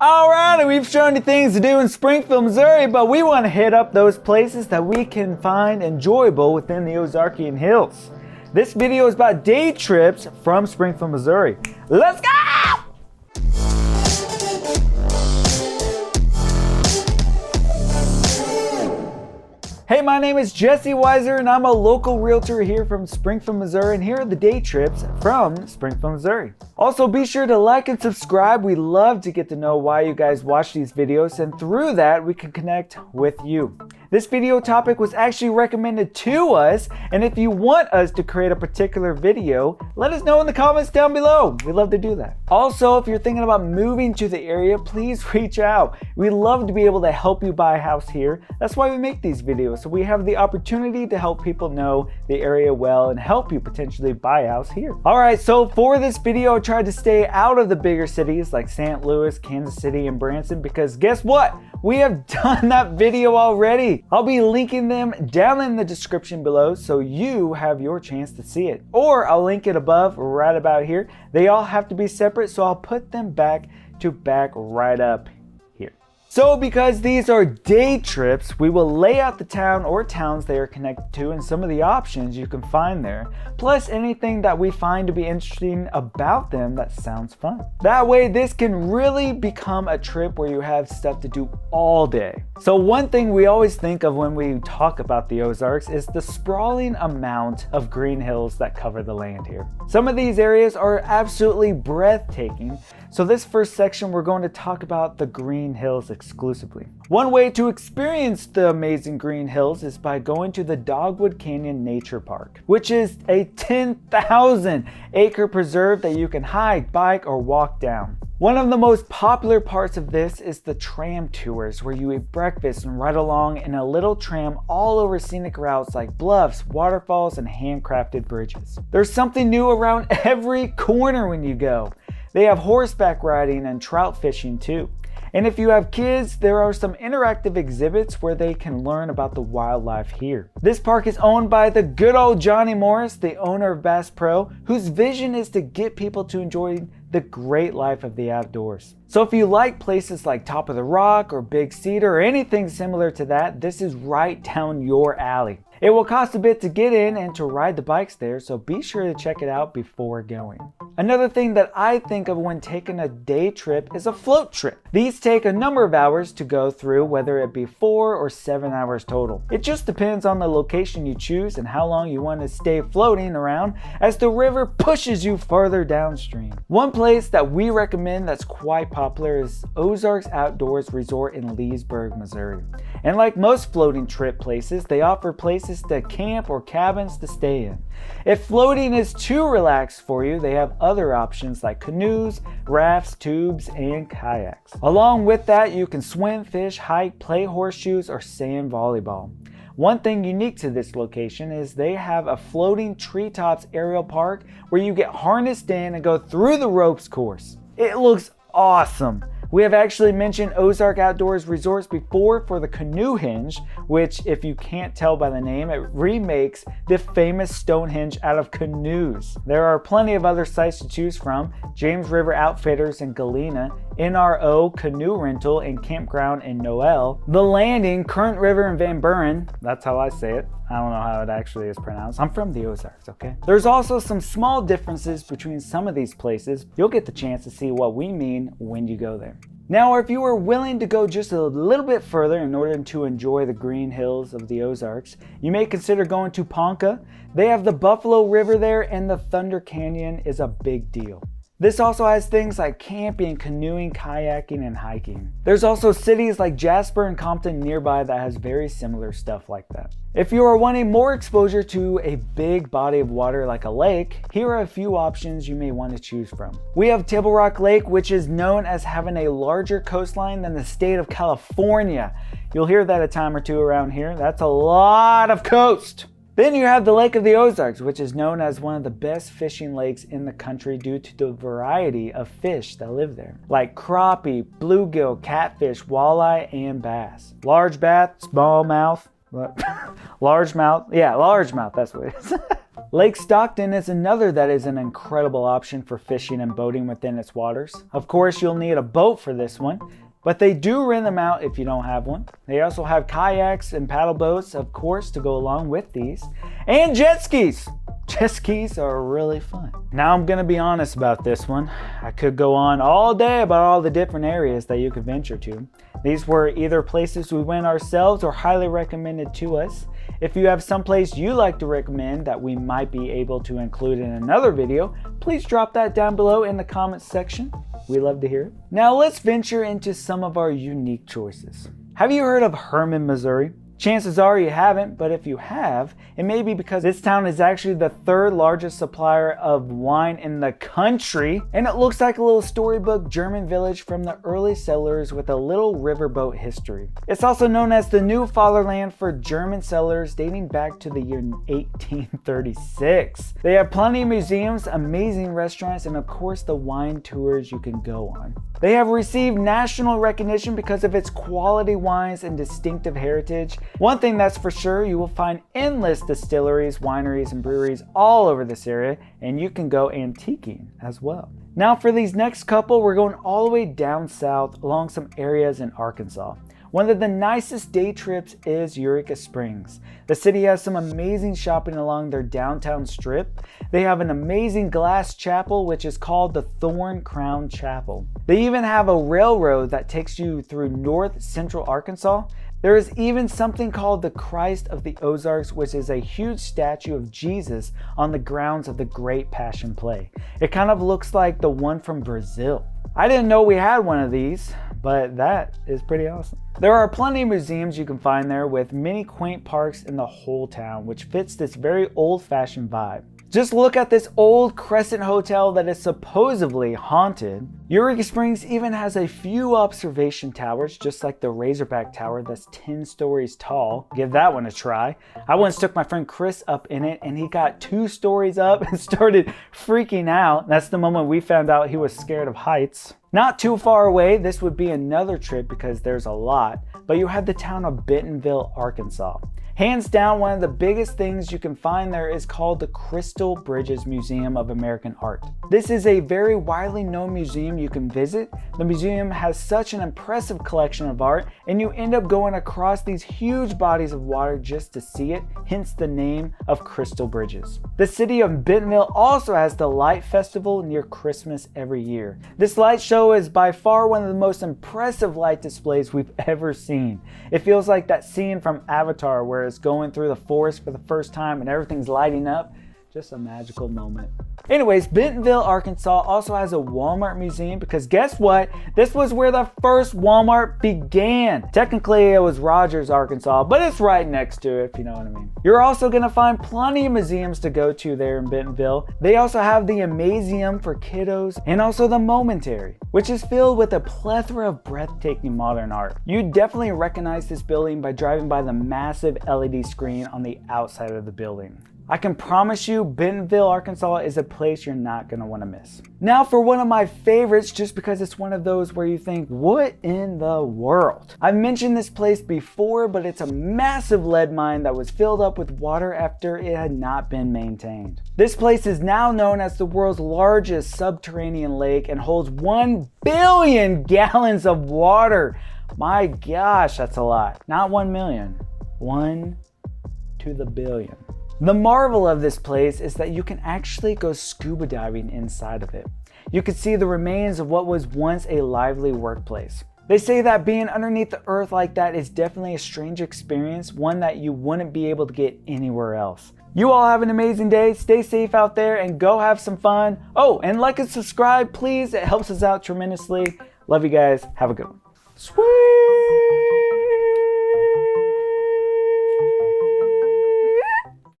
Alright, we've shown you things to do in Springfield, Missouri, but we want to hit up those places that we can find enjoyable within the Ozarkian hills. This video is about day trips from Springfield, Missouri. Let's go! Hey, my name is Jesse Weiser and I'm a local realtor here from Springfield, Missouri, and here are the day trips from Springfield, Missouri. Also, be sure to like and subscribe. We love to get to know why you guys watch these videos, and through that we can connect with you. This video topic was actually recommended to us, and if you want us to create a particular video, let us know in the comments down below. We love to do that. Also, if you're thinking about moving to the area, please reach out. We love to be able to help you buy a house here. That's why we make these videos, so we have the opportunity to help people know the area well and help you potentially buy a house here. Alright, so for this video, I tried to stay out of the bigger cities like St. Louis, Kansas City, and Branson, because guess what? We have done that video already. I'll be linking them down in the description below so you have your chance to see it. Or I'll link it above right about here. They all have to be separate, so I'll put them back to back right up here. So because these are day trips, we will lay out the town or towns they are connected to and some of the options you can find there, plus anything that we find to be interesting about them that sounds fun. That way this can really become a trip where you have stuff to do all day. So one thing we always think of when we talk about the Ozarks is the sprawling amount of green hills that cover the land here. Some of these areas are absolutely breathtaking. So this first section we're going to talk about the green hills exclusively. One way to experience the amazing green hills is by going to the Dogwood Canyon Nature Park, which is a 10,000 acre preserve that you can hike, bike, or walk down. One of the most popular parts of this is the tram tours, where you eat breakfast and ride along in a little tram all over scenic routes like bluffs, waterfalls, and handcrafted bridges. There's something new around every corner when you go. They have horseback riding and trout fishing too. And if you have kids, there are some interactive exhibits where they can learn about the wildlife here. This park is owned by the good old Johnny Morris, the owner of Bass Pro, whose vision is to get people to enjoy the great life of the outdoors. So if you like places like Top of the Rock or Big Cedar or anything similar to that, this is right down your alley. It will cost a bit to get in and to ride the bikes there, so be sure to check it out before going. Another thing that I think of when taking a day trip is a float trip. These take a number of hours to go through, whether it be 4 or 7 hours total. It just depends on the location you choose and how long you want to stay floating around as the river pushes you further downstream. One place that we recommend that's quite popular is Ozarks Outdoors Resort in Leesburg, Missouri. And like most floating trip places, they offer places to camp or cabins to stay in. If floating is too relaxed for you, they have other options like canoes, rafts, tubes, and kayaks. Along with that, you can swim, fish, hike, play horseshoes, or sand volleyball. One thing unique to this location is they have a floating treetops aerial park where you get harnessed in and go through the ropes course. It looks awesome. We have actually mentioned Ozark Outdoors Resorts before for the Canoe Hinge, which, if you can't tell by the name, it remakes the famous Stonehenge out of canoes. There are plenty of other sites to choose from: James River Outfitters in Galena, NRO Canoe Rental and Campground in Noel, The Landing, Current River in Van Buren, that's how I say it. I don't know how it actually is pronounced. I'm from the Ozarks, okay? There's also some small differences between some of these places. You'll get the chance to see what we mean when you go there. Now, if you are willing to go just a little bit further in order to enjoy the green hills of the Ozarks, you may consider going to Ponca. They have the Buffalo River there, and the Thunder Canyon is a big deal. This also has things like camping, canoeing, kayaking, and hiking. There's also cities like Jasper and Compton nearby that has very similar stuff like that. If you are wanting more exposure to a big body of water like a lake, here are a few options you may want to choose from. We have Table Rock Lake, which is known as having a larger coastline than the state of California. You'll hear that a time or two around here. That's a lot of coast. Then you have the Lake of the Ozarks, which is known as one of the best fishing lakes in the country due to the variety of fish that live there, like crappie, bluegill, catfish, walleye, and bass. Largemouth, smallmouth, largemouth, yeah, largemouth, that's what it is. Lake Stockton is another that is an incredible option for fishing and boating within its waters. Of course, you'll need a boat for this one, but they do rent them out if you don't have one. They also have kayaks and paddle boats, of course, to go along with these, and jet skis. Jet skis are really fun. Now I'm gonna be honest about this one. I could go on all day about all the different areas that you could venture to. These were either places we went ourselves or highly recommended to us. If you have someplace you like to recommend that we might be able to include in another video, please drop that down below in the comments section. We love to hear it. Now let's venture into some of our unique choices. Have you heard of Hermann, Missouri? Chances are you haven't, but if you have, it may be because this town is actually the third largest supplier of wine in the country, and it looks like a little storybook German village from the early settlers with a little riverboat history. It's also known as the new fatherland for German settlers dating back to the year 1836. They have plenty of museums, amazing restaurants, and of course the wine tours you can go on. They have received national recognition because of its quality wines and distinctive heritage. One thing that's for sure, you will find endless distilleries, wineries, and breweries all over this area, and you can go antiquing as well. Now for these next couple, we're going all the way down south along some areas in Arkansas. One of the nicest day trips is Eureka Springs. The city has some amazing shopping along their downtown strip. They have an amazing glass chapel which is called the Thorn Crown Chapel. They even have a railroad that takes you through north central Arkansas. There is even something called the Christ of the Ozarks, which is a huge statue of Jesus on the grounds of the Great Passion Play. It kind of looks like the one from Brazil. I didn't know we had one of these, but that is pretty awesome. There are plenty of museums you can find there with many quaint parks in the whole town, which fits this very old-fashioned vibe. Just look at this old Crescent Hotel that is supposedly haunted. Eureka Springs even has a few observation towers, just like the Razorback Tower that's 10 stories tall. Give that one a try. I once took my friend Chris up in it and he got 2 stories up and started freaking out. That's the moment we found out he was scared of heights. Not too far away, this would be another trip because there's a lot, but you have the town of Bentonville, Arkansas. Hands down, one of the biggest things you can find there is called the Crystal Bridges Museum of American Art. This is a very widely known museum you can visit. The museum has such an impressive collection of art, and you end up going across these huge bodies of water just to see it, hence the name of Crystal Bridges. The city of Bentonville also has the Light Festival near Christmas every year. This light show is by far one of the most impressive light displays we've ever seen. It feels like that scene from Avatar where it's going through the forest for the first time and everything's lighting up. Just a magical moment. Anyways, Bentonville, Arkansas also has a Walmart museum because guess what? This was where the first Walmart began. Technically, it was Rogers, Arkansas, but it's right next to it, if you know what I mean. You're also gonna find plenty of museums to go to there in Bentonville. They also have the Amazeum for kiddos and also the Momentary, which is filled with a plethora of breathtaking modern art. You definitely recognize this building by driving by the massive LED screen on the outside of the building. I can promise you Bentonville, Arkansas is a place you're not going to want to miss. Now for one of my favorites, just because it's one of those where you think, what in the world? I've mentioned this place before, but it's a massive lead mine that was filled up with water after it had not been maintained. This place is now known as the world's largest subterranean lake and holds 1 billion gallons of water. My gosh, that's a lot. Not 1 million, 1 to the billion. The marvel of this place is that you can actually go scuba diving inside of it. You can see the remains of what was once a lively workplace. They say that being underneath the earth like that is definitely a strange experience, one that you wouldn't be able to get anywhere else. You all have an amazing day, stay safe out there, and go have some fun. Oh, and like and subscribe, please, it helps us out tremendously. Love you guys, have a good one. Sweet!